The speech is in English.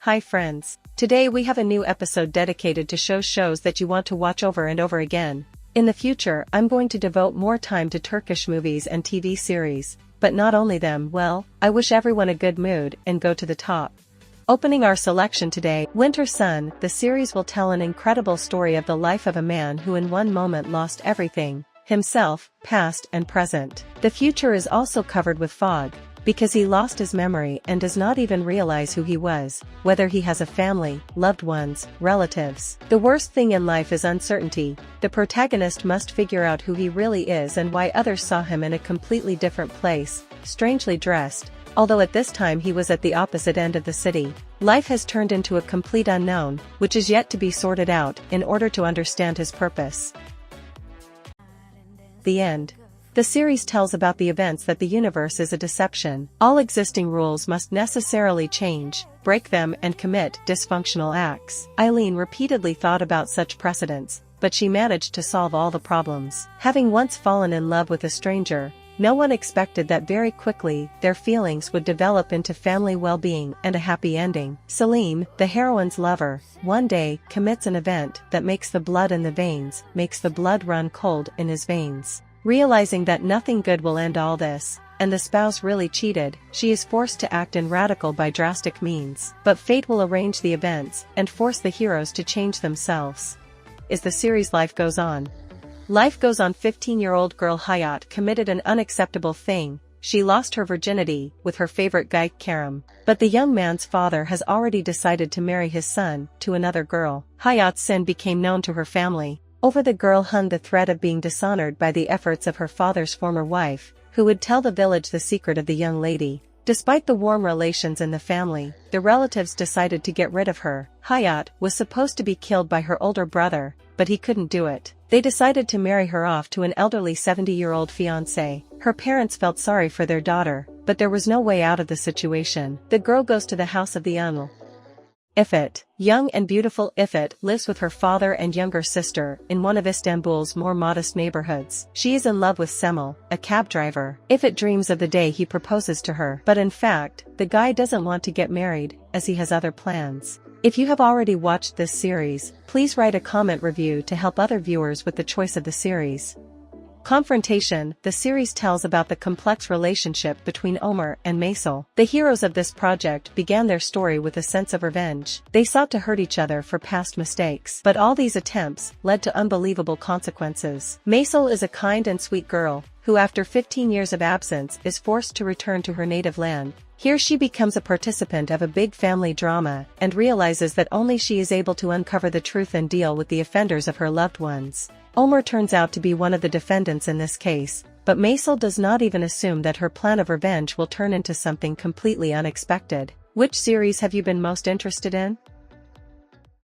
Hi friends. Today we have a new episode dedicated to shows that you want to watch over and over again. In the future I'm going to devote more time to Turkish movies and TV series, but not only them. Well, I wish everyone a good mood and go to the top. Opening our selection today, Winter Sun. The series will tell an incredible story of the life of a man who in one moment lost everything, himself, past and present. The future is also covered with fog, because he lost his memory and does not even realize who he was, whether he has a family, loved ones, relatives. The worst thing in life is uncertainty. The protagonist must figure out who he really is and why others saw him in a completely different place, strangely dressed, although at this time he was at the opposite end of the city. Life has turned into a complete unknown, which is yet to be sorted out in order to understand his purpose. The end. The series tells about the events that the universe is a deception. All existing rules must necessarily change, break them and commit dysfunctional acts. Eileen repeatedly thought about such precedents, but she managed to solve all the problems. Having once fallen in love with a stranger, no one expected that very quickly their feelings would develop into family well-being and a happy ending. Selim, the heroine's lover, one day commits an event that makes the blood run cold in his veins. Realizing that nothing good will end all this, and the spouse really cheated, she is forced to act in radical by drastic means. But fate will arrange the events and force the heroes to change themselves. Is the series Life Goes On. Life Goes On. 15-year-old girl Hayat committed an unacceptable thing. She lost her virginity with her favorite guy Karim. But the young man's father has already decided to marry his son to another girl. Hayat's sin became known to her family. Over the girl hung the threat of being dishonored by the efforts of her father's former wife, who would tell the village the secret of the young lady. Despite the warm relations in the family, the relatives decided to get rid of her. Hayat was supposed to be killed by her older brother, but he couldn't do it. They decided to marry her off to an elderly 70-year-old fiancé. Her parents felt sorry for their daughter, but there was no way out of the situation. The girl goes to the house of the uncle. Iffet. Young and beautiful Iffet lives with her father and younger sister in one of Istanbul's more modest neighborhoods. She is in love with Semel, a cab driver. Iffet dreams of the day he proposes to her, but in fact, the guy doesn't want to get married, as he has other plans. If you have already watched this series, please write a comment review to help other viewers with the choice of the series. Confrontation. The series tells about the complex relationship between Omer and Maysel. The heroes of this project began their story with a sense of revenge. They sought to hurt each other for past mistakes, but all these attempts led to unbelievable consequences. Maysel is a kind and sweet girl, who after 15 years of absence is forced to return to her native land. Here she becomes a participant of a big family drama, and realizes that only she is able to uncover the truth and deal with the offenders of her loved ones. Omer turns out to be one of the defendants in this case, but Maysel does not even assume that her plan of revenge will turn into something completely unexpected. Which series have you been most interested in?